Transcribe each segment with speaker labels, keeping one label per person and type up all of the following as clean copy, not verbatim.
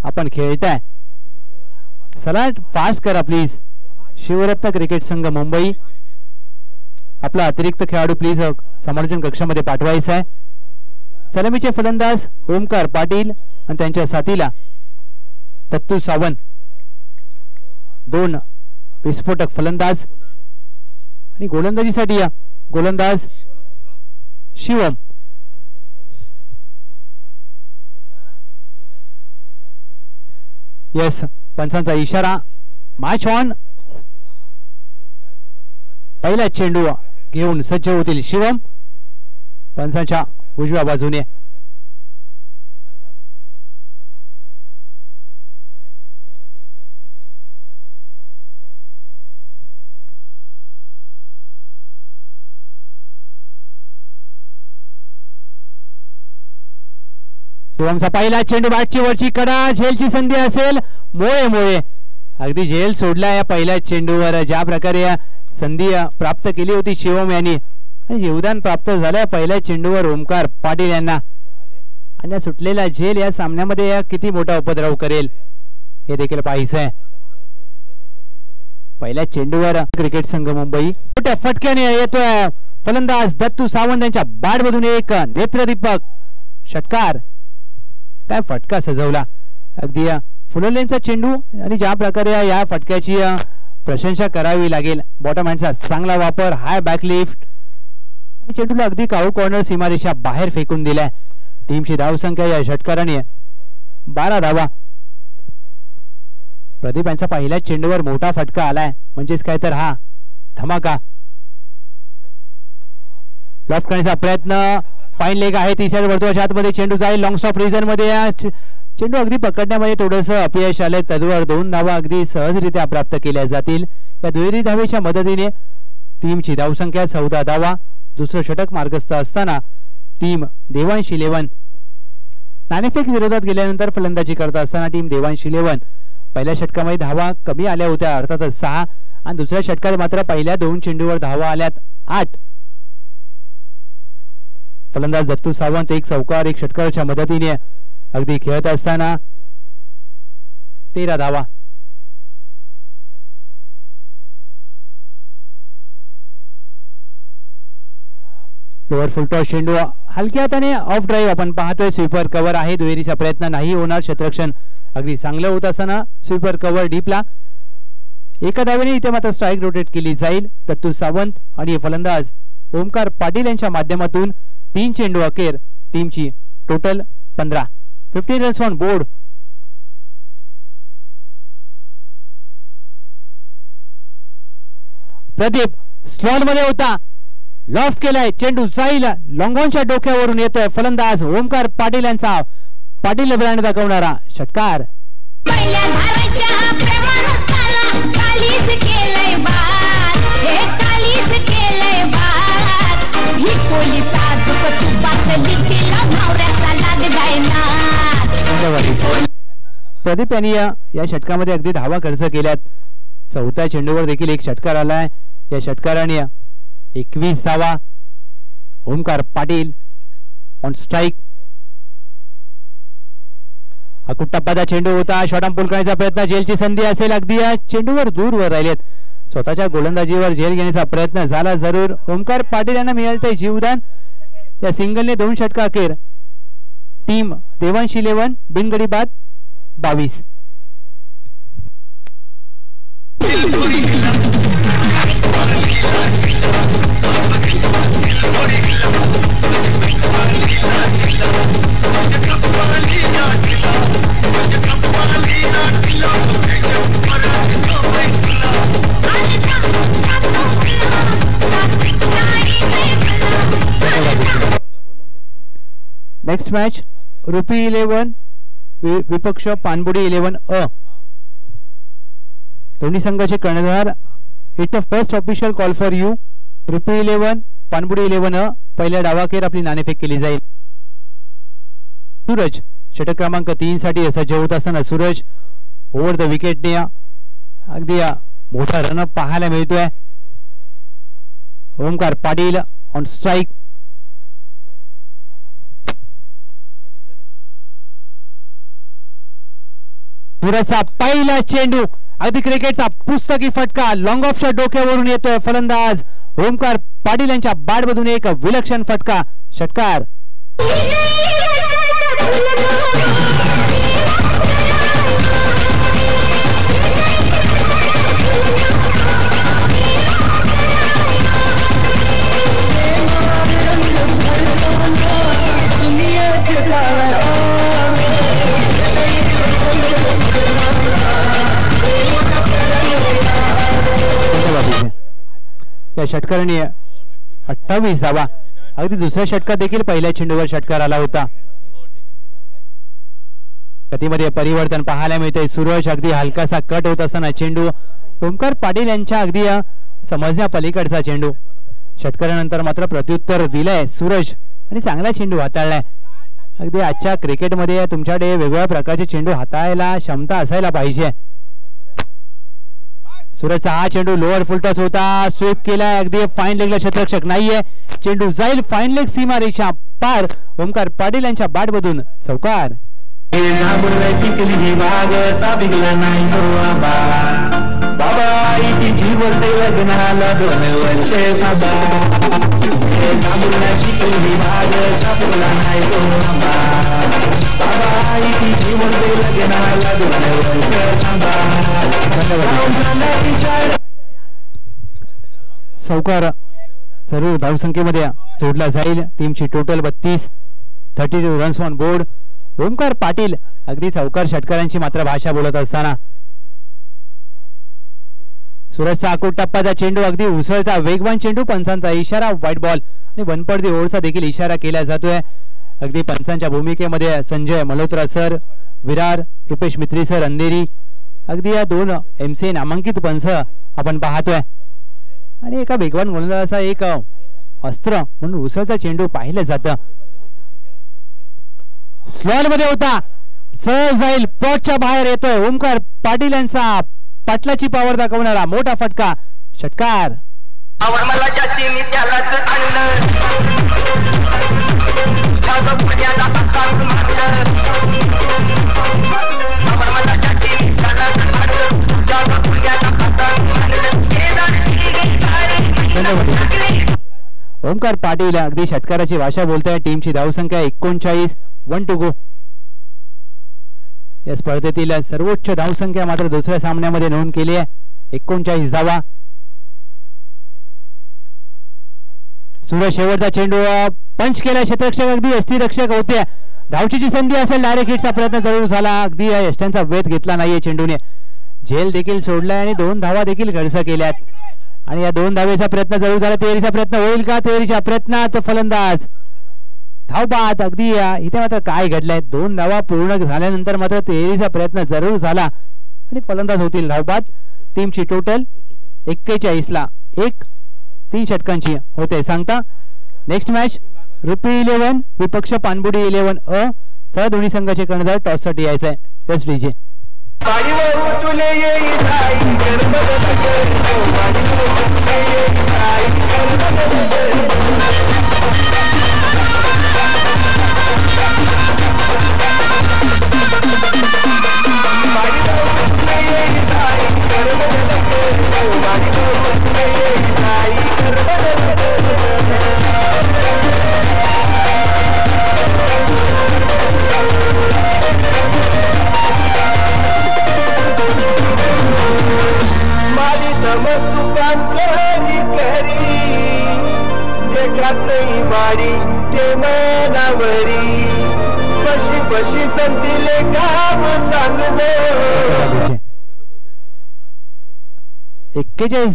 Speaker 1: आपण खेळताय salad fast करा please. Shivratna cricket संघ मुंबई आपला अतिरिक्त खेळाडू प्लीज समालोचन कक्षामध्ये पाठवायचा आहे. सलामीचे फलंदाज ओमकार पाटील आणि त्यांच्या साथीला दत्तू सावंत, 2 विस्फोटक फलंदाज आणि गोलंदाजीसाठी या गोलंदाज शिवम. यस, पंचांचा इशारा. Match on. पहिला चेंडू घेऊन सज्ज होतील शिवम पंचांच्या उजव्या बाजूने. शिवमचा पहिला चेंडू बॅटची वरची कडा. झेलची संधी असेल. मोळे मोळे अगदी झेल सोडला या पहिल्या चेंडूवर. ज्या प्रकारे संधी प्राप्त केली होती शिवम यांनी आणि जीवदान प्राप्त झालं पहिल्या चेंडूवर ओमकार पाटील यांना. आणि सुटलेला झेल या सामन्यामध्ये किती मोठा उपद्रव करेल हे देखील पाहायचंय. पहिल्या चेंडूवर क्रिकेट संघ मुंबई मोठ्या फटक्याने येतोय फलंदाज दत्तू सावंत यांच्या बॅटमधून एक नेत्रदीपक षटकार. काय फटका सजवला. अगदी फुललेंचा चेंडू आणि ज्या प्रकारे या फटक्याची प्रशंसा करावी लागेल. बॉटम हँडचा चांगला वापर. हाय बॅकलिफ्ट आणि चेंडूला अगदी काळू कॉर्नर सीमारेषा बाहेर फेकून दिलाय. टीमची धावसंख्या या षटकाराने 12 धावा. प्रदीप यांचा पहिल्या चेंडूवर मोठा फटका आलाय म्हणजेच काय तर हा धमाका. लॉफ्ट करण्याचा प्रयत्न. फाईन लेग आहे. तिसऱ्या वर्तुळाच्या आतमध्ये चेंडू जाईल. लॉंग स्टॉप रिझन मध्ये चेंडू अगदी पकडण्यामध्ये थोडस अपयश आले. तद्वर 2 धावा अगदी सहजरित्या प्राप्त केल्या जातील. या दुहेरी धावेच्या मदतीने टीमची धावसंख्या 14 धावा. दुसरं षटक मार्गस्थ असताना टीम देवांश 11 नाणेफेक विरोधात गेल्यानंतर फलंदाजी करत असताना टीम देवांश 11 पहिल्या षटकामध्ये धावा कमी आल्या होत्या अर्थातच 6 आणि दुसऱ्या षटकात मात्र पहिल्या 2 चेंडूवर धावा आल्यात 8. फलंदाज दत्तू सावंत एक चौकार एक षटकाराच्या मदतीने अगदी खेळत असताना 13 धावा. लोअर फुलटॉस चेंडू हलक्या हाताने ऑफ ड्राईव्ह आपण पाहतोय. स्वीपर कव्हर आहे. दुहेरीचा प्रयत्न नाही होणार. क्षेत्ररक्षण अगदी चांगलं होत असताना स्वीपर कव्हर डीपला. एका धावेने इथे मात्र स्ट्राईक रोटेट केली जाईल. दत्तू सावंत आणि फलंदाज ओमकार पाटील यांच्या माध्यमातून 3 चेंडू अखेर टीमची total 15. 15 runs on board. Pradeep slot मध्ये होता. लॉफ्ट केलाय. चेंडू जाईल. लॉंगॉनच्या डोक्यावरून येतोय फलंदाज ओमकार पाटील यांचा. पाटील ब्रँड दाखवणारा षटकार. प्रदीप यांनी या षटकामध्ये अगदी धावा खर्च केल्यात. 4थ्या चेंडूवर देखील एक षटकार आलाय. या षटकाराने 21 धावा. Omkar Patil on strike. अकुट्टप्पाचा चेंडू होता. शॉर्टआर्म पुल करण्याचा प्रयत्न. झेलची संधी असेल. अगदी या चेंडूवर दूरवर राहिलेत. स्वतःच्या गोलंदाजीवर झेल घेण्याचा प्रयत्न झाला जरूर. ओमकार पाटील यांना मिळालंय जीवदान. या सिंगलने 2 षटका अखेर टीम देवांश 11 बिनगडी बाद 22. नेक्स्ट मॅच रुपी 11 विपक्ष पानबुडी 11 अ. दोन्ही संघाचे कर्णधार. It's a first official call for you. रुपी 11 पानबुडी 11 अ. पहिल्या डावाखेर आपली नाणेफेक केली जाईल. सूरज षटक क्रमांक 3 साठी सज्ज होत असताना सूरज ओव्हर द विकेटने अगदी मोठा रनअप पाहायला मिळतोय. Omkar Patil on strike. सुरजचा पहिला चेंडू अगदी क्रिकेटचा पुस्तकी फटका लॉंग ऑफच्या डोक्यावरून येतोय. फलंदाज ओमकार पाटील यांच्या बॅटमधून एक विलक्षण फटका. षटकार. या षटकाराने 28 धावा. अगदी दुसऱ्या षटकात देखील पहिल्या चेंडूवर षटकार आला होता. गतीमध्ये परिवर्तन पाहायला मिळते. सूरज अगदी हलकासा कट होत असताना चेंडू ओमकार पाटील यांच्या अगदी समजण्या पलीकडचा चेंडू. षटकारानंतर मात्र प्रत्युत्तर दिलंय सूरज आणि चांगला चेंडू हाताळलाय. अगदी आजच्या क्रिकेटमध्ये तुमच्याकडे वेगवेगळ्या प्रकारचे चेंडू हाताळायला क्षमता असायला पाहिजे. सूरजचा हा चेंडू लोअर फुल टच होता. स्वीप केलाय. अगदी फाईन लेगला क्षेत्ररक्षक नाहीये. चेंडू जाईल फाईन लेग सीमा रेषा पार. ओमकार पाटील यांच्या बॅटमधून चौकार. चौकार जरूर धावसंख्येमध्ये जोडला जाईल. टीमची total 32 runs on board. Omkar Patil अगदी चौकार षटकारांची मात्र भाषा बोलत असताना सूरजचा आकूट टप्प्याचा चेंडू अगदी उसळता वेगवान चेंडू. पंचांचा इशारा व्हाईट बॉल आणि वनपडदी ओव्हरचा देखील इशारा केला जातोय. अगदी पंचांच्या भूमिकेमध्ये संजय मल्होत्रा सर, विरार, रुपेश मित्री सर, अंधेरी अगदी या 2 MC नामांकित पंच आपण पाहतोय. आणि एका वेगवान गोलंदाजाचा एक अस्त्र म्हणून उसळता चेंडू पाहिलं जातं. स्लॉट मध्ये होता. सहज जाईल. पॉटच्या बाहेर येतोय. ओमकार पाटील यांचा पाटलाची पावर दाखवणारा मोठा फटका. षटकार. ओमकार पाटील अगदी षटकाराची भाषा बोलताय. टीमची धावसंख्या 39. 1 to go. या स्पर्धेतील सर्वोच्च धावसंख्या मात्र दुसऱ्या सामन्यामध्ये नोंद केली आहे. 39 धावा. सूरज शेवटचा चेंडू पंच केला. क्षेत्ररक्षक अगदी यष्टीरक्षक होते. धावचीची संधी असेल. डायरेक्ट हिटचा प्रयत्न जरूर झाला. अगदी या यष्ट्यांचा वेध घेतला नाहीये चेंडूने. झेल देखील सोडलाय आणि 2 धावा देखील गडसा केल्यात. आणि या 2 धावेचा प्रयत्न जरूर झाला. तेरीचा प्रयत्न होईल का? तेरीच्या प्रयत्नात फलंदाज धावबाद. अगदी इथे मात्र काय घडलंय. 2 धावा पूर्ण झाल्यानंतर मात्र तेरीचा प्रयत्न जरूर झाला आणि फलंदाज होतील धावबाद. टीमची टोटल 41 ला 3 षटकांची होते सांगता. नेक्स्ट मॅच रुपी 11 विपक्ष पानबुडी 11 अ. चला दोन्ही संघाचे कर्णधार टॉस साठी यायचंय. Yes DJ.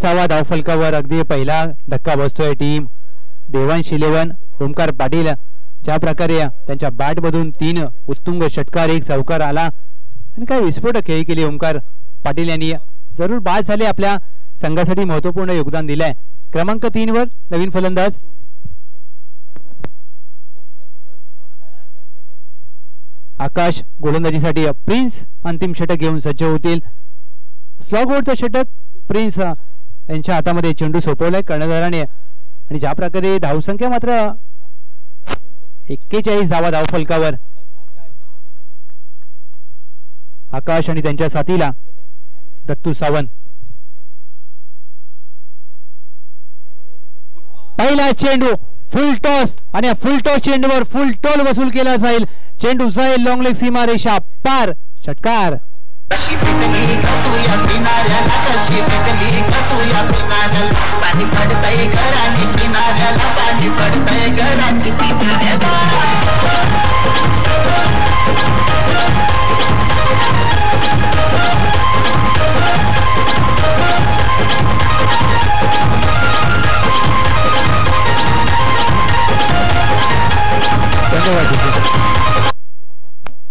Speaker 1: धावा धावफलकावर अगदी पहिला धक्का बसतोय. टीम देवांश 11 ओमकार पाटील ज्या प्रकारे त्यांच्या बॅट मधून 3 उत्तुंग षटकार 1 चौकार आला आणि काय विस्फोटक खेळी केली ओमकार पाटील यांनी. जरूर बाद झाले. आपल्या संघासाठी महत्वपूर्ण योगदान दिलंय. क्रमांक 3 वर नवीन फलंदाज आकाश. गोलंदाजीसाठी प्रिन्स अंतिम षटक घेऊन सज्ज होतील. स्लॉगवरचं षटक प्रिन्स यांच्या हातामध्ये चेंडू सोपवलाय कर्णधाराने. आणि ज्या प्रकारे धावसंख्या मात्र 41 धावा धावफलकावर. आकाश आणि त्यांच्या साथीला दत्तू सावंत. पहिला चेंडू फुल टॉस आणि फुल टॉस चेंडूवर फुल टोल वसूल केला जाईल. चेंडू जाईल लॉंग लेग सीमारेषा पार. षटकार.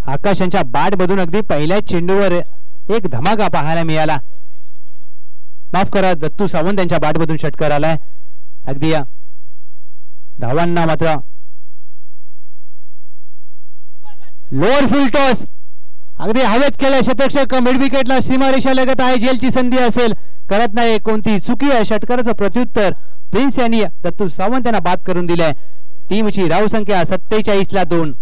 Speaker 1: आकाश यांच्या बॅट मधून अगदी पहिल्या चेंडूवर एक धमाका पाहायला मिळाला. माफ करा, दत्तू सावंत यांच्या बॅट मधून षटकार आलाय. अगदी धावांना मात्र लोअर फुल टॉस अगदी हवेत केलं. शतरक्षक मिड विकेटला सीमारेषा लगत आहे. जेलची संधी असेल, करत नाही कोणती चुकी आहे. षटकाराचं प्रत्युत्तर प्रिन्स यांनी दत्तू सावंत यांना बाद करून दिलंय. टीमची धाव संख्या 47-2.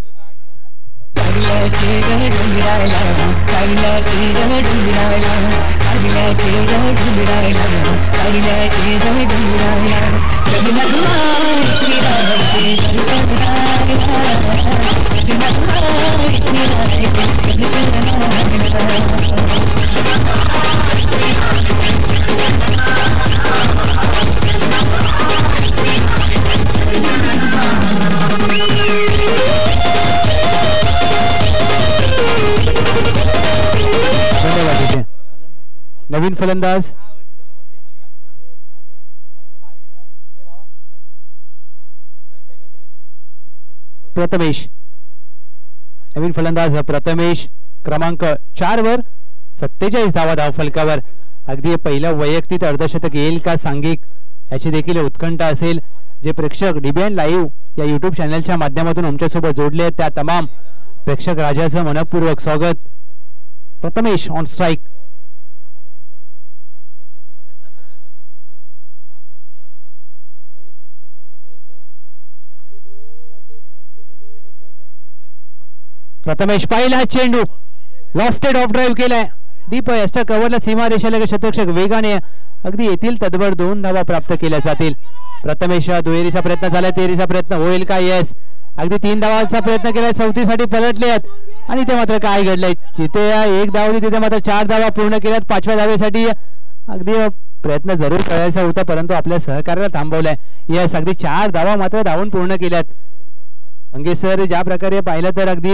Speaker 1: नवीन फलंदाज प्रथमेश. नवीन फलंदाज प्रथमेश क्रमांक 4 वर 47 धावा धाव फलकावर. अगदी पहिलं वैयक्तिक अर्धशतक येईल का सांघिक याची देखील उत्कंठा असेल. जे प्रेक्षक डीबीएन लाईव्ह या युट्यूब चॅनलच्या माध्यमातून आमच्यासोबत जोडले आहेत त्या तमाम प्रेक्षक राजाचं मनपूर्वक स्वागत. Prathamesh on strike. प्रथमेश पहिला चेंडू लॉफ्टेड ऑफ ड्राईव्ह केलाय. डीप एक्स्ट्रा कव्हरला सीमारेषेला शतरक्षक वेगाने अगदी येतील तदवर 2 धावा प्राप्त केल्या जातील. प्रथमेश दुहेरीचा प्रयत्न झाला. तेरीचा प्रयत्न होईल का? येस. अगदी 3 धावांचा प्रयत्न केलाय. 34साठी पलटले आहेत आणि ते मात्र काय घडलंय, जिथे 1 धाव होती तिथे मात्र 4 धावा पूर्ण केल्यात. 5व्या धावेसाठी अगदी प्रयत्न जरूर करायचा होता परंतु आपल्या सहकार्याला थांबवलाय. येस, अगदी 4 धावा मात्र धावून पूर्ण केल्यात. मंगेश सर, ज्या प्रकारे पाहिलं तर अगदी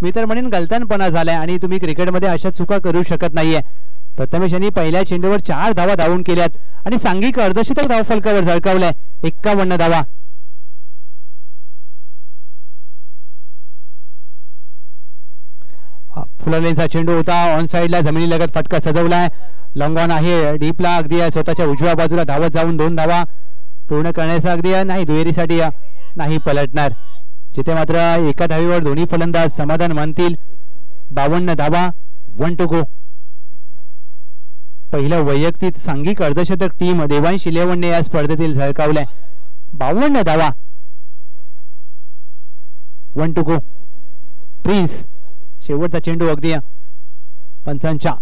Speaker 1: मी तर म्हणेन गलतानपणा झालाय आणि तुम्ही क्रिकेटमध्ये अशा चुका करू शकत नाहीये. प्रथमेश यांनी पहिल्या चेंडूवर 4 धावा धावून केल्यात आणि सांघिक अर्धशतक धाव फलकावर झळकावलाय. 51 धावा. फुललेचा चेंडू होता. ऑन साइडला जमिनी लगत फटका सजवलाय. लॉंग ऑन आहे. डीपला अगदी स्वतःच्या उजव्या बाजूला धावत जाऊन 2 धावा पूर्ण करण्याचा अगदी नाही. दुहेरीसाठी नाही पलटणार, जिथे मात्र एका धावीवर दोन्ही फलंदाज समाधान मानतील. 52 धावा. 1 to go. पहिलं वैयक्तिक सांघिक अर्धशतक टीम देवांश 11 ने या स्पर्धेतील झळकावलंय. 52 धावा. 1 to go. प्रिन्स शेवटचा चेंडू अगदी पंचांच्या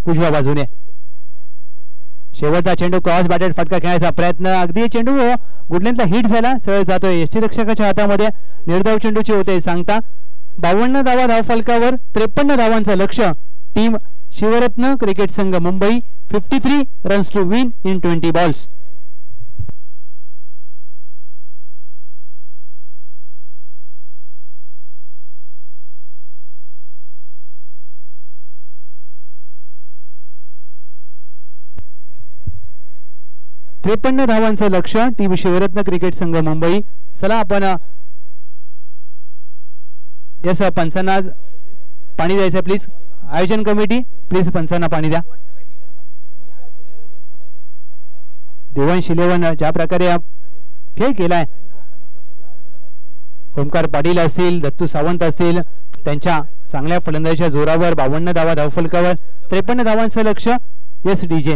Speaker 1: उजव्या बाजूने. शेवटचा चेंडू क्रॉस बॅटेड फटका खेळायचा प्रयत्न. अगदी चेंडू गुडलेंथला हिट झाला. सरळ जातोय यष्टीरक्षकाच्या हातामध्ये. निर्धाव चेंडूची होते सांगता. 52 धावा धाव फलकावर. 53 धावांचं लक्ष्य. टीम शिवरत्न क्रिकेट संघ Mumbai 53 runs to win in 20 balls. त्रेपन्न धावांचं लक्ष्य टीम शिवरत्न क्रिकेट संघ मुंबई. चला आपण यस पंचांना पाणी द्यायचं प्लीज. आयोजन कमिटी प्लीज पंचांना पाणी द्या. देवांश 11 ज्या प्रकारे खेळ केलाय, ओमकार पाटील असतील, दत्तू सावंत असतील, त्यांच्या चांगल्या फलंदाजीच्या जोरावर 52 धावा धावफलकावर. 53 धावांचं लक्ष्य. Yes DJ.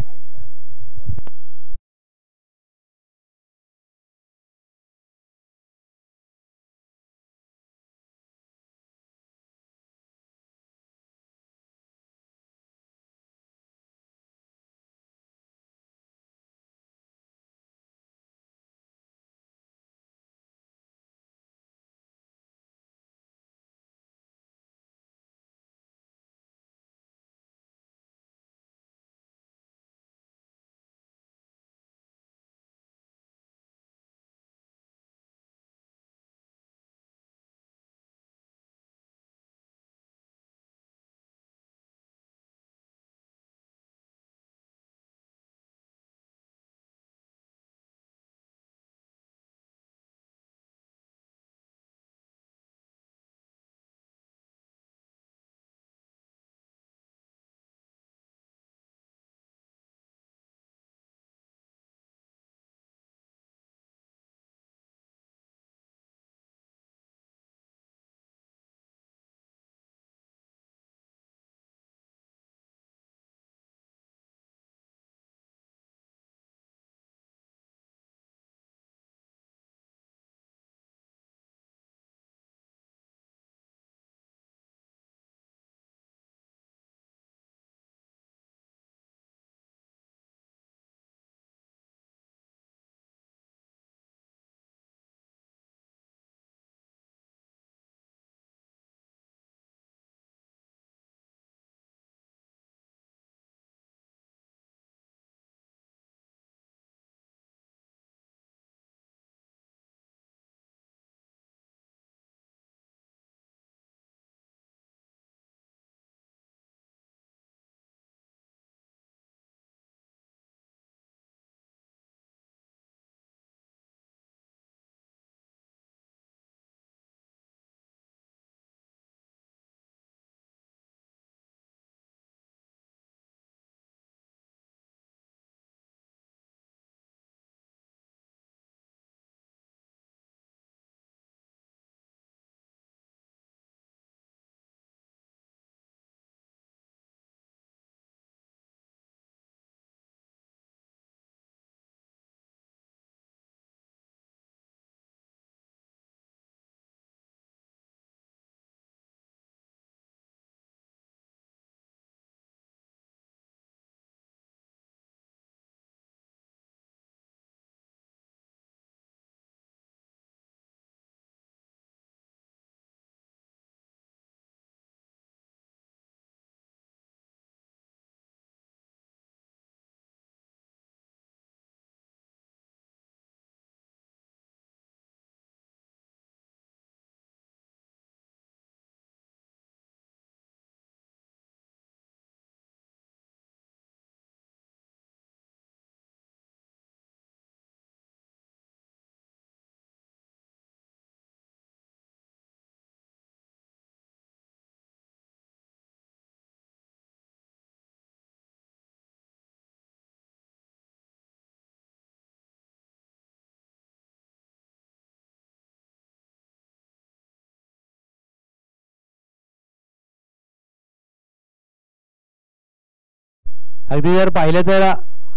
Speaker 1: अगदी जर पाहिलं तर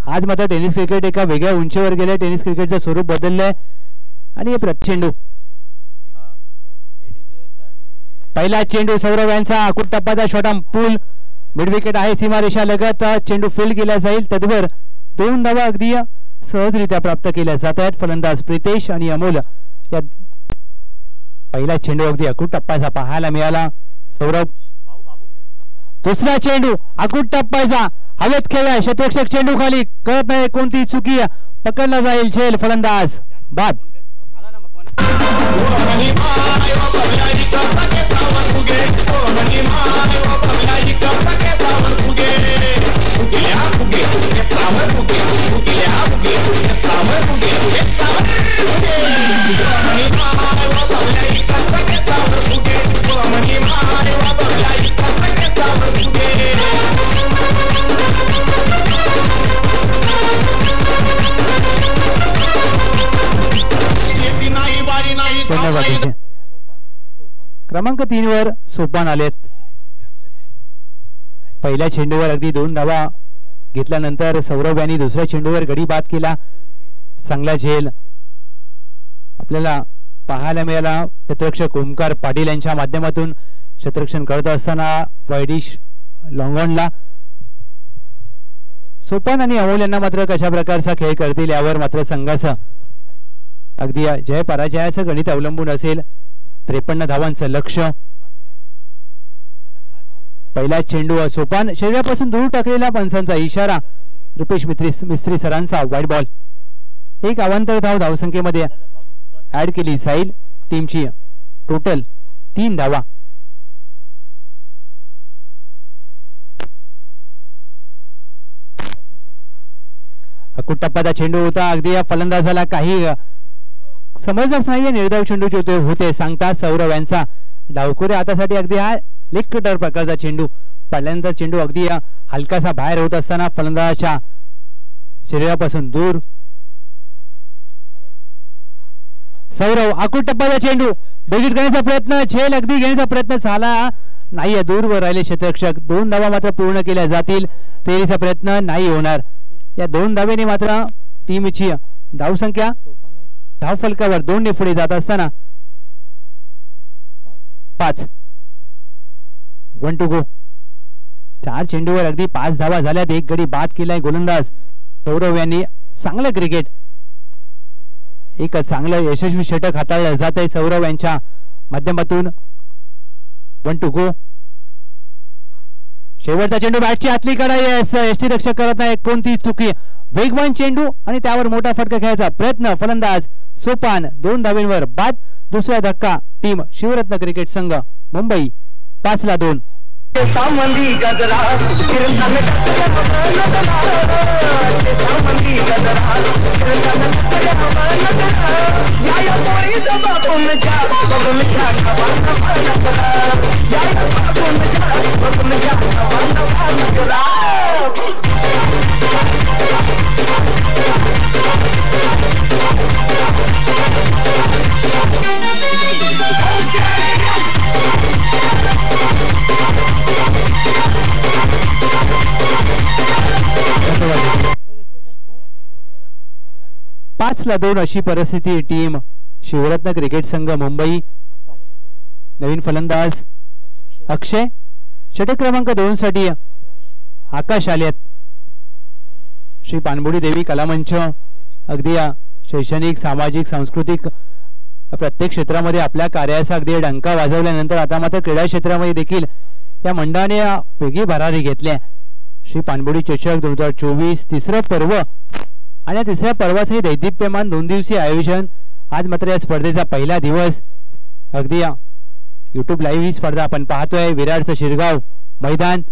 Speaker 1: आज मात्र टेनिस क्रिकेट एका वेगळ्या उंचीवर गेले. टेनिस क्रिकेटचं स्वरूप बदललंय आणि हे चेंडू पहिला चेंडू सौरव यांचा अकुट टप्प्याचा छोटा पूल मिड विकेट आहे सीमारेषा लगत. चेंडू फील्ड केला जाईल. तद्वर 2 धावा अगदी सहजरित्या प्राप्त केल्या जात आहेत. फलंदाज प्रितेश आणि अमोल या पहिला चेंडू अगदी अकुट टप्प्याचा पाहायला मिळाला. सौरभ दुसरा चेंडू अकुट टप्प्याचा हवेत खेळलाय. क्षेत्ररक्षक चेंडू खाली कळत नाही कोणती चुकी पकडला जाईल. झेल फलंदाज बाद. क्रमांक 3 वर सोपान आलेत. पहिल्या चेंडूवर अगदी 2 धावा घेतल्यानंतर सौरभ यांनी दुसऱ्या चेंडूवर गडी बाद केला. चांगला झेल आपल्याला पाहायला मिळाला. क्षेत्ररक्षक ओमकार पाटील यांच्या माध्यमातून क्षेत्ररक्षण करत असताना वायडिश लॉंगॉनला. सोपान आणि अमोल यांना मात्र कशा प्रकारचा खेळ करतील यावर मात्र संघाचं अगदी जय पराजयाचं गणित अवलंबून असेल. 53 धावांचं लक्ष. पहिला चेंडू सोपान शरीरापासून दूर टाकलेला पंचांचा इशारा. रुपेश मिस्त्री सरांचा वाईट बॉल. एक अवांतर धाव धावसंख्येमध्ये ऍड केली जाईल. टीमची टोटल 3 धावा. अकुट टप्प्याचा चेंडू होता. अगदी या फलंदाजाला काही समजच नाहीये. निर्धाव चेंडू होते सांगता सौरव यांचा डावखोरे हातासाठी अगदी हा लेग कटर प्रकारचा चेंडू. पहिल्यांदा चेंडू अगदी हलकासा बाहेर होत असताना फलंदाजाच्या शरीरापासून दूर. सौरव अकुट टप्प्याचा चेंडू बेगीट करण्याचा प्रयत्न. झेल अगदी घेण्याचा प्रयत्न झाला नाहीये. दूरवर राहिले क्षेत्ररक्षक. 2 धावा मात्र पूर्ण केल्या जातील. 13चा प्रयत्न नाही होणार. या 2 धावेने मात्र टीमची धावसंख्या धावफलकावर 2 ने पुढे जात असताना 5. 1 टू गो. 4 चेंडूवर अगदी 5 धावा झाल्यात. एक गडी बाद केलाय गोलंदाज सौरव यांनी. चांगलं क्रिकेट. एक चांगलं यशस्वी षटक हाताळलं जात आहे सौरव यांच्या माध्यमातून. 1 टू गो. शेवटचा चेंडू बॅटची आतली कडा. यष्टी रक्षक करत नाही कोणती चुकी. वेगवान चेंडू आणि त्यावर मोठा फटका खेळायचा प्रयत्न. फलंदाज सोपान 2 धावेंवर बाद. दुसरा धक्का टीम शिवरत्न क्रिकेट संघ मुंबई 5-2. ला 2 अशी परिस्थिती. टीम शिवरत्न क्रिकेट संघ मुंबई. नवीन फलंदाज अक्षय. षटक क्रमांक 2 साठी आकाश आलेत. श्री पानबुडी देवी कलामंच अगदी शैक्षणिक सामाजिक सांस्कृतिक प्रत्येक क्षेत्रामध्ये आपल्या कार्याचा अगदी डंका वाजवल्यानंतर आता मात्र क्रीडा क्षेत्रामध्ये देखील या मंडळाने वेगळी भरारी घेतली. श्री पानबुडी चषक 2024 तिसरं पर्व आणि तिसऱ्या पर्वाचे दैदिप्यमान 2 दिवसीय आयोजन. आज मात्र या स्पर्धेचा पहिला दिवस. अगदी YouTube लाईव्ह ही स्पर्धा आपण पाहतोय. विरारचं शिरगाव मैदान.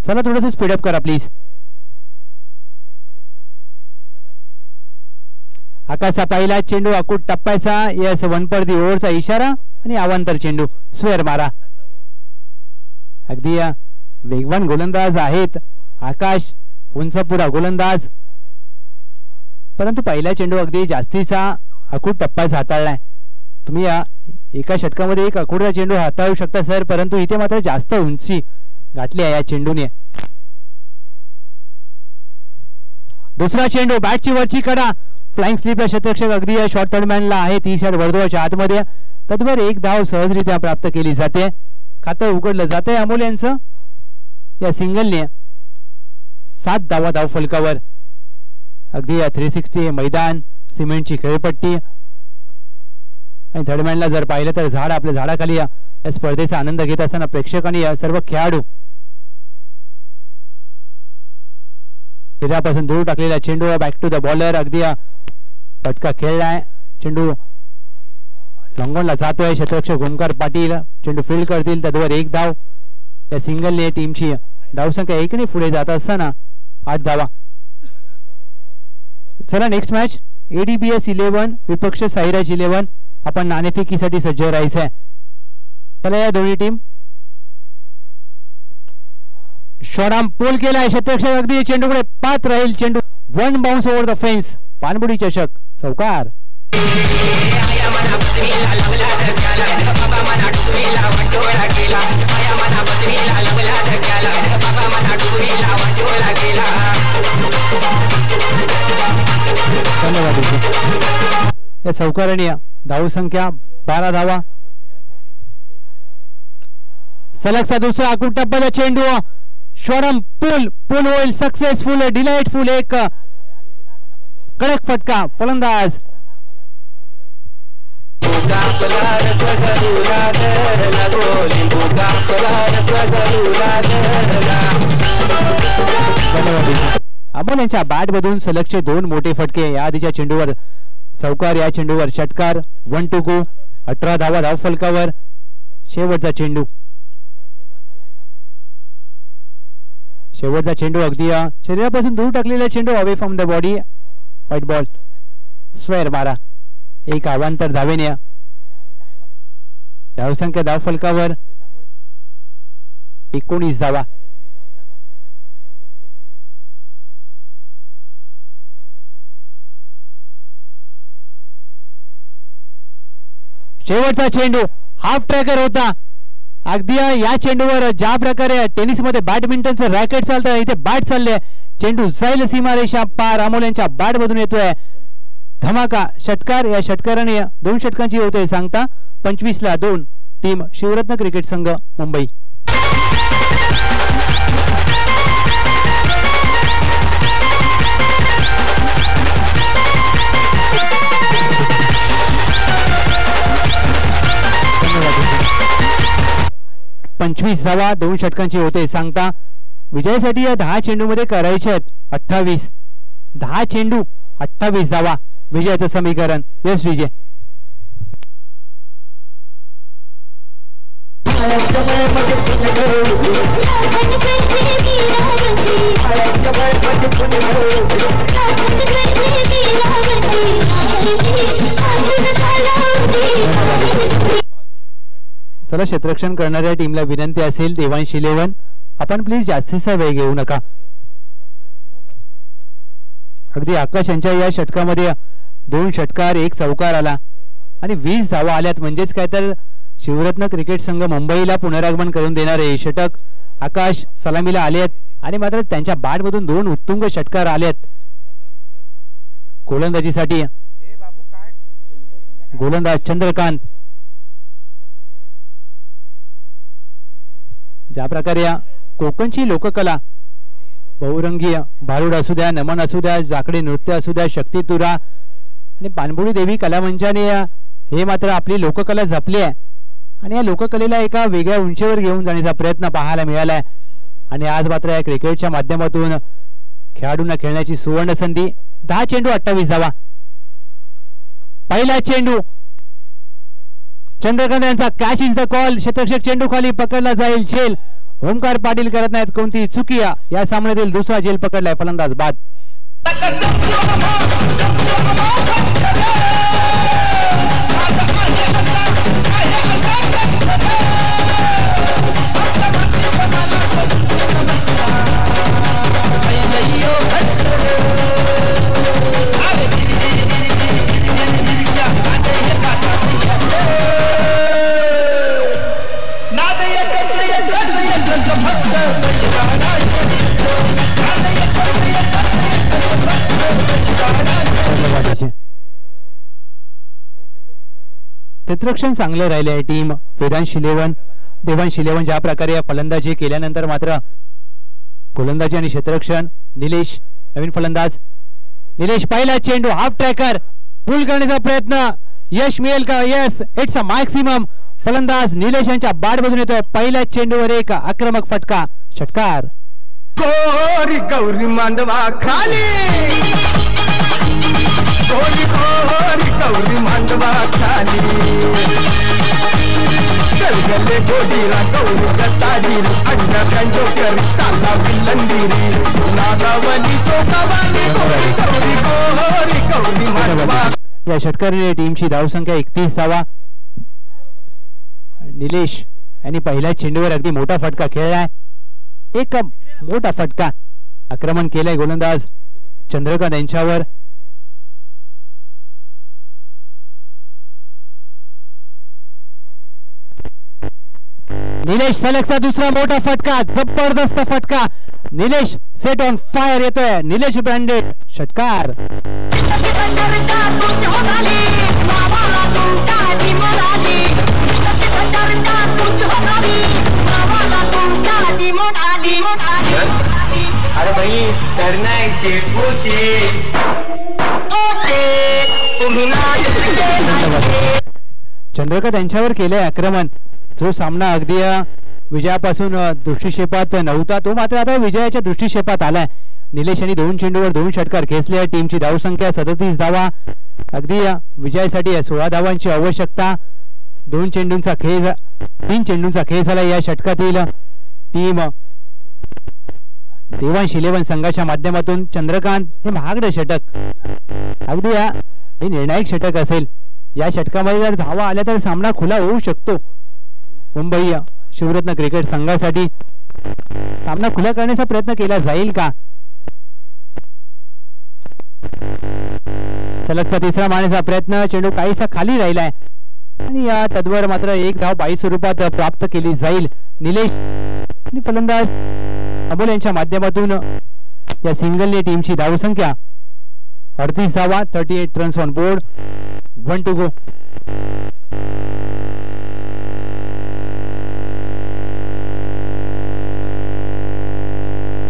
Speaker 1: चला थोडंसं स्पीडअप करा प्लीज. आकाशचा पहिला चेंडू अकुट टप्प्याचा. यस 1 पर दी ओव्हरचा इशारा आणि अवांतर चेंडू स्वेअर मारा. अगदी वेगवान गोलंदाज आहेत आकाश. उंचपुरा गोलंदाज. परंतु पहिला चेंडू अगदी जास्तीचा अकुट टप्प्याचा हाताळलाय. तुम्ही या एका षटकामध्ये एक अकुटचा चेंडू हाताळू शकता सर, परंतु इथे मात्र जास्त उंची गाठली आहे या चेंडूने. दुसरा चेंडू बॅटची वरची कडा फ्लाइंग स्लिपला क्षेत्ररक्षक अगदी शॉर्ट थर्डमॅनला आहे 30 यार्ड वर्तुळाच्या आतमध्ये तद्वर एक धाव सहजरित्या प्राप्त केली जाते. खातं उघडलं जाते अमोल यांचं या सिंगलने 7 धावा धाव फलकावर. अगदी 360 मैदान सिमेंटची खेळपट्टी आणि थर्डमॅनला जर पाहिलं तर झाड आपल्या झाडाखाली या स्पर्धेचा आनंद घेत असताना प्रेक्षक आणि सर्व खेळाडू शरीरापासून दूर टाकलेला चेंडू बॅक टू द बॉलर अगदी फटका खेळलाय. चेंडू लॉंगॉनला जातोय. क्षेत्ररक्षक ओमकार पाटील चेंडू फील्ड करतील तद्वर एक धाव. या सिंगलने टीमची धावसंख्या 1ने पुढे जात असताना 8 धावा. चला नेक्स्ट मॅच ADBS 11 विपक्ष साईराज 11. आपण नाणेफेकीसाठी सज्ज राहायचंय. चला या दोन्ही टीम शॉडाम पोल केलाय. क्षेत्ररक्षक अगदी चेंडूकडे पात राहील. चेंडू 1 बाउन्स ओव्हर द फेन्स. पानबुडी चषक चौकार. या चौकाराने धाव संख्या 12 धावा. सलगचा दुसरा आकुट टप्प्याचा चेंडू शॉडम पूल होईल सक्सेसफुल डिलाइटफुल एक कडक फटका. फलंदाज अमोल यांच्या बॅट मधून सलगचे 2 मोठे फटके. या आधीच्या चेंडूवर चौकार या चेंडूवर षटकार. 1 to go 18 धावा धाव फलकावर. शेवटचा चेंडू अगदी शरीरापासून दूर टाकलेला चेंडू away from the body white ball square मारा. एक अवांतर धावेने धावसंख्या धाव फलकावर 19 धावा. शेवटचा चेंडू हाफ ट्रॅकर होता. अगदी या चेंडूवर ज्या प्रकारे टेनिस मध्ये बॅडमिंटनचं रॅकेट चालतं इथे बॅट चालले. चेंडू जाईल सीमारेषा पार. अमोल यांच्या बॅट मधून येतोय धमाका षटकार. या षटकाराने 2 षटकांची होते सांगता 25ला 2. टीम शिवरत्न क्रिकेट संघ मुंबई. पंचवीस धावा 2 षटकांची होते सांगता. विजयासाठी या 10 चेंडू मध्ये करायचे आहेत 28. 10 चेंडू 28 धावा विजयाचं समीकरण. यस विजय. चला क्षेत्ररक्षण करणाऱ्या टीमला विनंती असेल देवांश 11 आपण प्लीज जास्तीचा वेळ घेऊ नका. अगदी आकाश यांच्या या षटकामध्ये 2 षटकार 1 चौकार आला आणि 20 धावा आल्यात. म्हणजेच काय तर शिवरत्न क्रिकेट संघ मुंबईला पुनरागमन करून देणारे षटक आकाश सलामीला आले आहेत आणि मात्र त्यांच्या बॅट मधून 2 उत्तुंग षटकार आलेत. गोलंदाजीसाठी गोलंदाज चंद्रकांत ज्या प्रकारे कोकणची लोककला बहुरंगी भारुड असू द्या नमन असू द्या जाकडे नृत्य असू द्या शक्ती तुरा आणि पानबुडी देवी कलामंचाने हे मात्र आपली लोककला जपली आहे आणि या लोककलेला एका वेगळ्या उंचीवर घेऊन जाण्याचा प्रयत्न पाहायला मिळाला आहे. आणि आज मात्र या क्रिकेटच्या माध्यमातून खेळाडूंना खेळण्याची सुवर्ण संधी. 10 चेंडू 28 धावा. पहिला चेंडू चंद्रकांत यांचा कॅच इज द कॉल. क्षेत्ररक्षक चेंडू खाली पकडला जाईल. झेल ओमकार पाटील करत नाहीत कोणती चुकी. या सामन्यातील दुसरा झेल पकडलाय फलंदाज बाद.
Speaker 2: भक्त
Speaker 1: क्षेत्ररक्षण चांगलं राहिले आहे टीम देवांश 11 ज्या प्रकारे फलंदाजी केल्यानंतर मात्र गोलंदाजी आणि क्षेत्ररक्षण निलेश नवीन फलंदाज निलेश पहिला चेंडू हाफ ट्रॅकर पूल करण्याचा प्रयत्न यश मिळेल का यस इट्स अ मॅक्सिमम फलंदाज निलेश यांच्या बॅट बाजून येतोय पहिल्या चेंडूवर एक आक्रमक फटका षटकार
Speaker 2: गोरी गौरी मांडवा खाली गोरी गौरी मांडवा खाली गलगले गोडीरा गौरी गतारी अड्डा कंजोकर साला बिलंदीरी नागावली सोकावाली गोरी मांडवा
Speaker 1: या षटकाराने टीमची धावसंख्या 31 धावा निलेश यांनी पहिल्या चेंडूवर अगदी मोठा फटका खेळलाय एक मोठा फटका आक्रमण केलंय गोलंदाज चंद्रकांत यांच्यावर निलेश सलगचा दुसरा मोठा फटका जबरदस्त फटका निलेश सेट ऑन फायर येतोय निलेश ब्रँडेड षटकार
Speaker 2: अरे भाई करना है
Speaker 1: चंद्रकांत यांच्यावर केलंय आक्रमण जो सामना अगदी विजयापासून दृष्टिक्षेपात नव्हता तो मात्र आता विजयाच्या दृष्टिक्षेपात आलाय निलेश यांनी 2 चेंडूवर 2 षटकार खेचले आहे टीमची धावसंख्या 37 धावा अगदी विजयासाठी 16 धावांची आवश्यकता 3 चेंडूंचा खेळ झाला या षटकातील टीम देवांश 11 संघाच्या माध्यमातून चंद्रकांत हे महागडे षटक अगदी हे निर्णायक षटक असेल या षटकामध्ये जर धावा आल्या तर सामना खुला होऊ शकतो मुंबई शिवरत्न क्रिकेट संघासाठी सामना खुला करण्याचा प्रयत्न केला जाईल का सलगचा तिसरा मारण्याचा प्रयत्न चेंडू काहीसा खाली राहिलाय आणि या तद्वर मात्र एक धाव 22 स्वरूपात प्राप्त केली जाईल निलेश आणि फलंदाज अमोल यांच्या माध्यमातून या सिंगलने टीमची धावसंख्या 38 धावा 38 runs on board 1 to go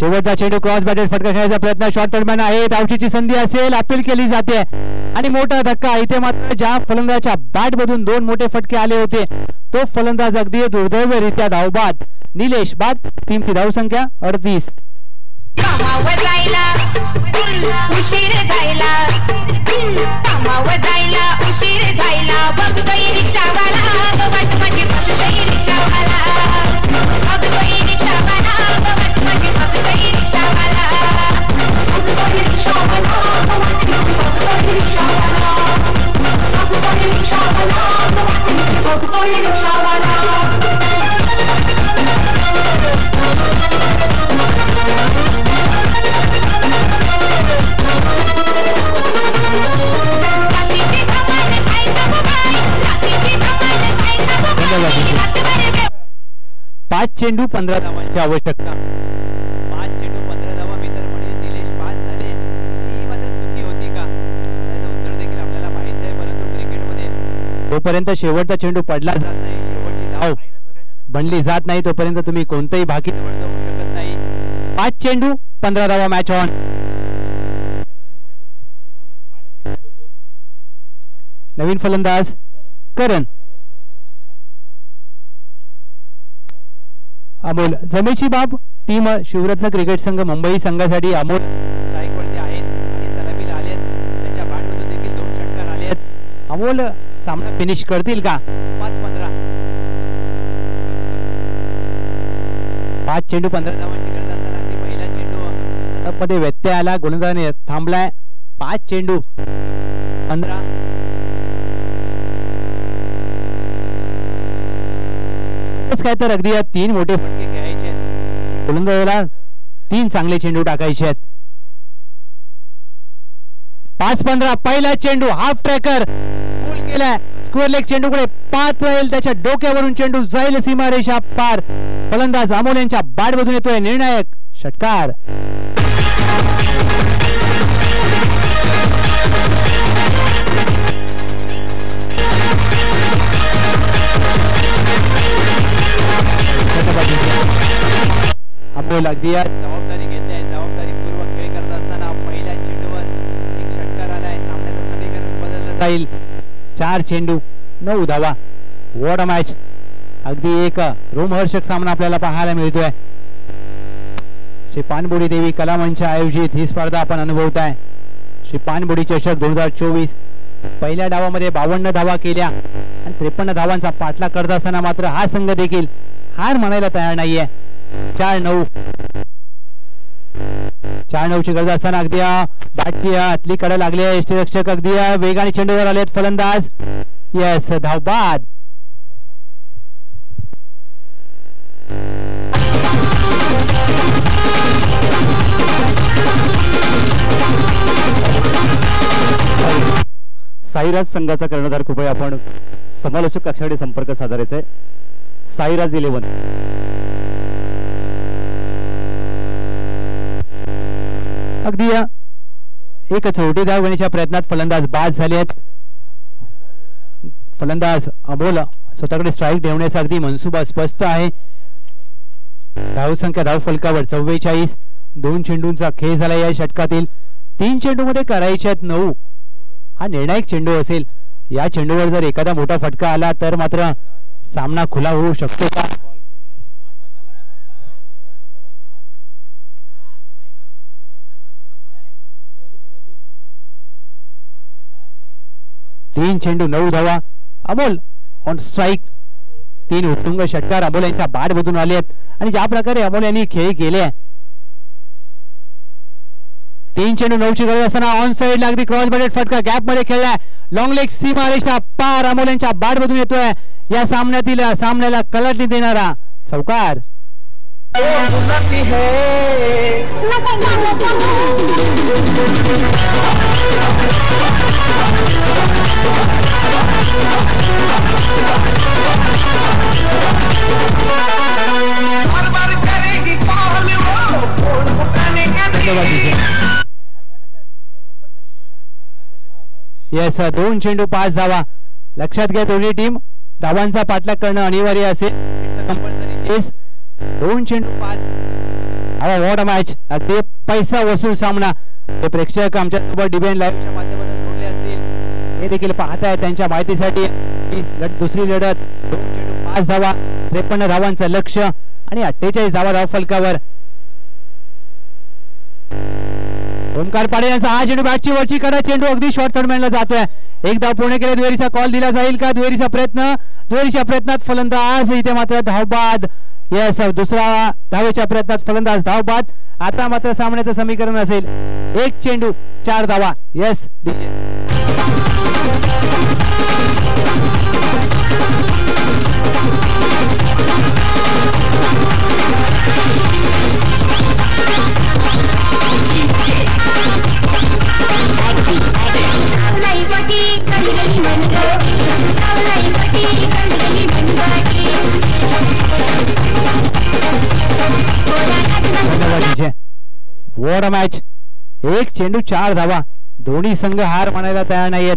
Speaker 1: शेवटचा चेंडू क्रॉस बॅटेड फटका खेळायचा प्रयत्न शॉर्ट दरम्यान आहे धावचीची संधी असेल अपील केली जाते आणि मोठा धक्का इथे मात्र ज्या फलंदाजाच्या बॅट मधून 2 मोठे फटके आले होते तो फलंदाज अगदी दुर्दैवरित्या धावबाद निलेश बाद टीमची धावसंख्या 38 पाच चेंडू 15 धावांची आवश्यकता 5 चेंडू 15 धावा मी तर म्हणेन निलेश बाद झाले ही मात्र चुकी होती का त्याचं उत्तर देखील आपल्याला माहिती आहे परंतु क्रिकेटमध्ये जोपर्यंत शेवटचा चेंडू पडला जात नाही शेवटची धाव बनली जात नाही तोपर्यंत तुम्ही कोणतेही भाकीत होऊ शकत नाही 5 चेंडू 15 धावा मॅच ऑन नवीन फलंदाज करण अमोल जमेची बाब टीम शिवरत्न क्रिकेट संघ मुंबई संघासाठी अमोल स्ट्राईकवरती आहेत आणि सलामीला आलेत त्यांच्या बॅटमधून देखील 2 षटकार आलेत अमोल सामना फिनिश करतील का 5 चेंडू 15 धावांची गरज असताना अगदी पहिला चेंडू मध्ये व्यत्यय आला गोलंदाजाने थांबलाय 5 चेंडू 15 काय तर अगदी 3 मोठे फटके खेळायचे आहेत गोलंदाजाला 3 चांगले चेंडू टाकायचे आहेत 5-15 पहिला चेंडू हाफ ट्रॅकर पूल केलाय स्क्वेअर लेग चेंडूकडे पात राहील त्याच्या डोक्यावरून चेंडू जाईल सीमारेषा पार फलंदाज अमोल यांच्या बॅट मधून येतोय निर्णायक षटकार अमोल अगदी जबाबदारी घेते आहे, जबाबदारीपूर्वक खेळ करत असताना पहिल्या चेंडूवर एक षटकार आलाय, सामन्याचं समीकरण बदललं जाईल. 4 चेंडू 9 धावा. What a match. अगदी एक रोमहर्षक सामना आपल्याला पाहायला मिळतोय. श्री पानबोडी देवी कला मंच आयोजित ही स्पर्धा आपण अनुभवताय. श्री पानबोडी चषक 2024. पहिल्या डावामध्ये 52 धावा केल्या आणि 53 धावांचा पाठलाग करत असताना मात्र हा संघ देखील हार मानायला तयार नाहीये. 4-9 ची गरज असताना अगदी बॅटची आतली कडे लागली आहे. यष्टीरक्षक अगदी वेगाने चेंडूवर आलेत. फलंदाज यस धाव बाद.
Speaker 3: साईराज संघाचा कर्णधार कृपया आपण समालोचक कक्षाकडे संपर्क साधायचा आहे. साईराज 11
Speaker 1: अगदी एक चौटी धाव घेण्याच्या प्रयत्नात फलंदाज बाद झाले आहेत. फलंदाज अमोल स्वतःकडे स्ट्राईक ठेवण्याचा अगदी मनसुबा स्पष्ट आहे. धावसंख्या धाव फलकावर 44. 2 चेंडूंचा खेळ झाला या षटकातील. 3 चेंडू मध्ये करायचे आहेत 9. हा निर्णायक चेंडू असेल. या चेंडूवर जर एखादा मोठा फटका आला तर मात्र सामना खुला होऊ शकतो का. तीन चेंडू 9 धावा. Amol on strike. 3 उत्तुंग षटकार अमोल यांच्या बॅट मधून आले आहेत आणि ज्या प्रकारे अमोल यांनी खेळ केले. 3 चेंडू 9 ची गरज असताना ऑन साइड लागली. क्रॉस बॅटेड फटका गॅप मध्ये खेळलाय. लॉंग लेग सीमा रेषा पार अमोल यांच्या बॅट मधून येतोय. या सामन्याला कलटी देणारा चौकार. येस 2 चेंडू 5 धावा. लक्षात घ्या दोन्ही टीम धावांचा पाठलाग करणं अनिवार्य असेल. 2 चेंडू 5 धावा. What a match. अगदी पैसा वसूल सामना. हे प्रेक्षक आमच्या सोबत डीबीएन लाईव्हच्या माध्यमातून जोडले असतील हे देखील पाहताय. त्यांच्या माहितीसाठी दुसरी लढत 2 चेंडू 5 धावा. 53 धावांचं लक्ष आणि 48 धावा धाव फलकावर. ओमकार पाटील यांचा हा चेंडू बॅटची वरची कडा. चेंडू अगदी शॉर्ट थर्डमॅनला जातोय. एक धाव पूर्ण केले. दुहेरीचा कॉल दिला जाईल का. दुहेरीचा प्रयत्नात फलंदाज इथे मात्र धाव बाद. यस दुसरा धावेच्या प्रयत्नात फलंदाज धाव बाद. आता मात्र सामन्याचं समीकरण असेल 1 चेंडू 4 धावा. Yes what a match. 1 चेंडू 4 धावा. दोन्ही संघ हार मानायला तयार नाहीयेत.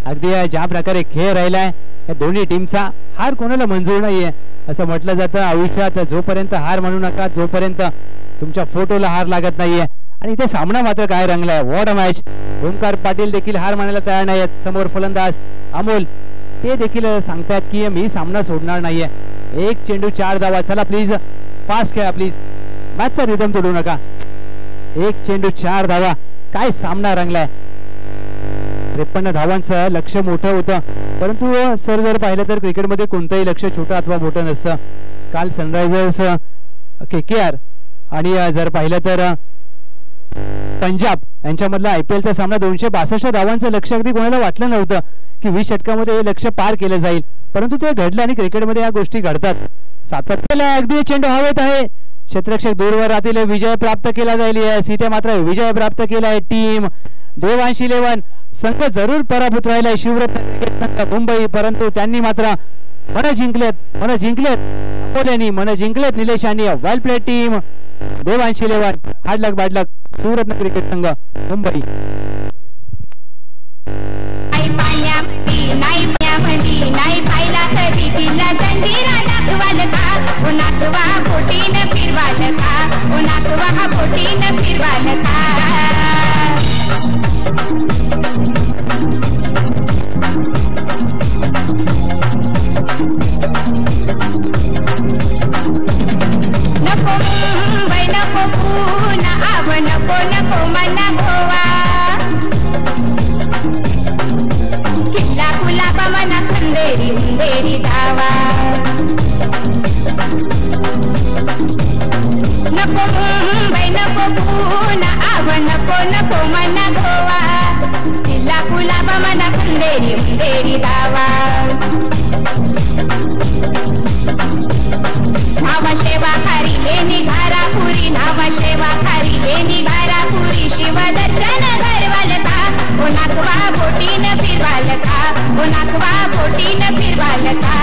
Speaker 1: अगदी ज्या प्रकारे खेळ राहिलाय या दोन्ही टीमचा हार कोणाला मंजूर नाहीये. असं म्हटलं जातं आयुष्यात जोपर्यंत हार म्हणू नका जोपर्यंत तुमच्या फोटोला हार लागत नाहीये. आणि इथे सामना मात्र काय रंगलाय. What a match. Omkar Patil देखील हार मानायला तयार नाहीयेत. समोर फलंदाज अमोल ते देखील सांगतात की मी सामना सोडणार नाहीये. 1 चेंडू 4 धावा. चला प्लीज फास्ट खेळा प्लीज. मॅचचा रिदम तोडू नका. 1 चेंडू 4 धावा. काय सामना रंगलाय. 53 धावांचं लक्ष मोठं होतं परंतु सर जर पाहिलं तर क्रिकेटमध्ये कोणतंही लक्ष छोटं अथवा मोठं नसतं. काल सनरायझर्स KKR आणि जर पाहिलं तर पंजाब यांच्यामधला IPL चा सामना 262 धावांचं लक्ष अगदी कोणाला वाटलं नव्हतं की 20 षटकामध्ये हे लक्ष पार केलं जाईल परंतु ते घडलं आणि क्रिकेटमध्ये या गोष्टी घडतात. सातत्याला अगदी चेंडू हवेत आहे. क्षेत्ररक्षक दूरवर राहतील. विजय प्राप्त केला जाईल. इथे मात्र विजय प्राप्त केलाय टीम देवांशी 11 संघ जरूर पराभूत राहिलाय शिवरत्न क्रिकेट संघ मुंबई परंतु त्यांनी मात्र मन जिंकलेत अमोल मन जिंकलेत निलेश यांनी. Well play team Devanshi 11 hard luck bad luck Shivratna cricket संघ मुंबई.
Speaker 4: फिरवाल का बोटीनं फिरवाल का नको मुंबई नको पुणे आव नको नको मला गोवा किल्ला कुलाबा मना खंदेरी उंदेरी धावा नको मुंबई नको पुणे आव नको नको मला गोवा किल्ला कुलाबा मना खंदेरी उंदेरी धावा नावा शेवा खारी लेनी घारापुरी नावा शेवा खारी लेनी घारापुरी शिवदर्शन घरवाल का ओ नाकवा बोटीनं फिरवाल का ओ नाकवा बोटीनं फिरवाल का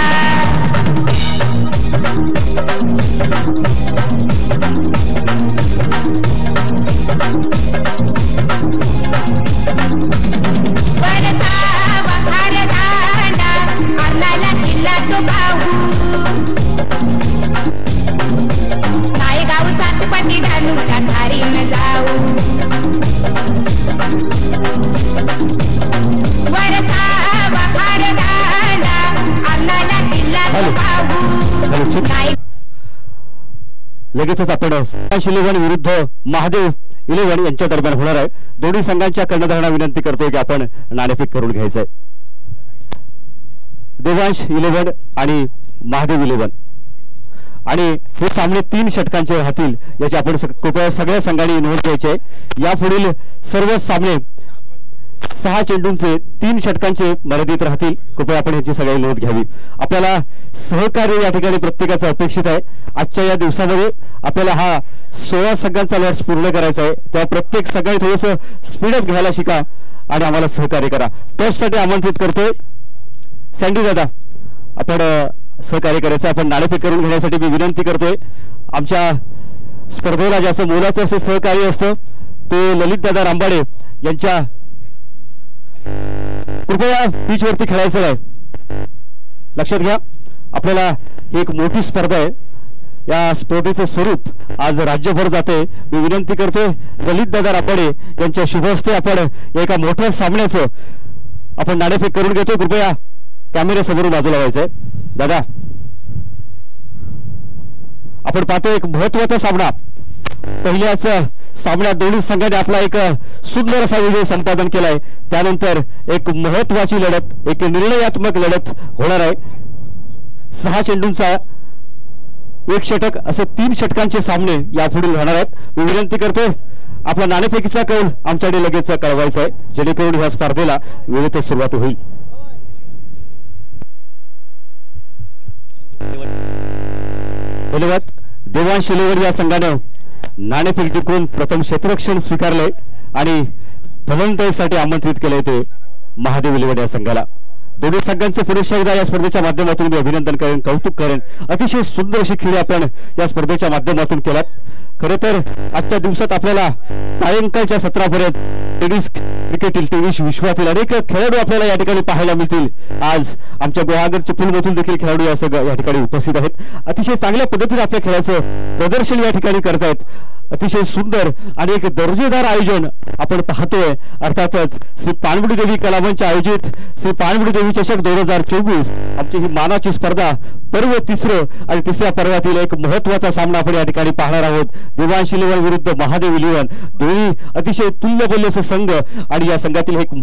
Speaker 4: वरसावा खार दांडा अन्नाला किल्ला तो पाहू नायगाव सातपटी धानूच्या धारीनं जाऊ वरसावा खार दांडा अन्नाला किल्ला तो पाहू
Speaker 3: लगेचच आपण इलेव्हन विरुद्ध महादेव इलेव्हन यांच्या दरम्यान होणार आहे. दोन्ही संघांच्या कर्णधारांना विनंती करतोय की आपण नाणेफेक करून घ्यायचंय. देवांश इलेव्हन आणि महादेव इलेव्हन आणि हे सामने 3 षटकांचे राहतील याची आपण कृपया सगळ्या संघांनी नोंद घ्यायची आहे. यापुढील सर्व सामने 6 चेंडूंचे 3 षटकांचे मर्यादित राहतील. कृपया आपण याची सगळी नोंद घ्यावी. आपल्याला सहकार्य या ठिकाणी प्रत्येकाचं अपेक्षित आहे. आजच्या या दिवसामध्ये आपल्याला हा 16 संघांचा लॉट्स पूर्ण करायचा आहे. तेव्हा प्रत्येक संघाने थोडंसं स्पीडअप घ्यायला शिका आणि आम्हाला सहकार्य करा. टॉससाठी आमंत्रित करतोय सँडी दादा, आपण सहकार्य करायचं. आपण नाणेफेक करून घेण्यासाठी मी विनंती करतोय. आमच्या स्पर्धेला जास्त मोलाचं असं सहकार्य असतं ते ललित दादा रामबाडे यांच्या कृपया पिचवरती खेळायचं आहे. लक्षात घ्या, आपल्याला एक मोठी स्पर्धा आहे. या स्पर्धेचं स्वरूप आज राज्यभर जाते. मी विनंती करते ललित दादा रामबाडे यांच्या शुभ हस्ते आपण एका मोठ्या सामन्याचं आपण नाणेफेक करून घेतो. कृपया कॅमेरा समोरून बाजूला व्हायचंय. दादा, आपण पाहतो एक महत्वाचा सामना. पहिल्याच सामन्यात दोन्ही संघाने आपला एक सुंदर असा विजय संपादन केलाय. त्यानंतर एक महत्वाची लढत, एक निर्णयात्मक लढत होणार आहे. 6 चेंडूंचा 1 षटक असे 3 षटकांचे सामने यापुढील राहणार आहेत. मी विनंती करतो आपला नाणेफेकीचा कौल आमच्याकडे लगेच कळवायचा आहे जेणेकरून ह्या स्पर्धेला वेळेतच सुरुवात होईल. धन्यवाद. देवांश इलेव्हन या संघानं नाणेफेक जिंकून प्रथम क्षेत्ररक्षण स्वीकारलंय आणि फलंदाजीसाठी आमंत्रित केलंय ते महादेव इलेव्हन या संघाला. दोन्ही संघांचे पुढे एकदा या स्पर्धेच्या माध्यमातून मी अभिनंदन करेन, कौतुक करेन. अतिशय सुंदर अशी खेळी आपण या स्पर्धेच्या माध्यमातून केलात. खरं तर आजच्या दिवसात आपल्याला सायंकाळच्या सत्रापर्यंत टेनिस क्रिकेट टेनिस विश्वातील अनेक खेळाडू आपल्याला या ठिकाणी पाहायला मिळतील. आज आमच्या गुहागर चिपळूणमधून देखील खेळाडू या ठिकाणी उपस्थित आहेत. अतिशय चांगल्या पद्धतीने आपल्या खेळाचं प्रदर्शन या ठिकाणी करतायत. अतिशय सुंदर आणि एक दर्जेदार आयोजन आपण पाहतोय. अर्थातच श्री पाणबुडी देवी कलामंच आयोजित श्री पाणबुडी देवी चषक 2024 आमची ही मानाची स्पर्धा पर्व 3रं आणि 3ऱ्या पर्वातील एक महत्वाचा सामना आपण या ठिकाणी पाहणार आहोत. देवांश इलेव्हन विरुद्ध महादेव इलेव्हन, दोन्ही अतिशय तुल्यबल्य असे संघ आणि या संघातील एक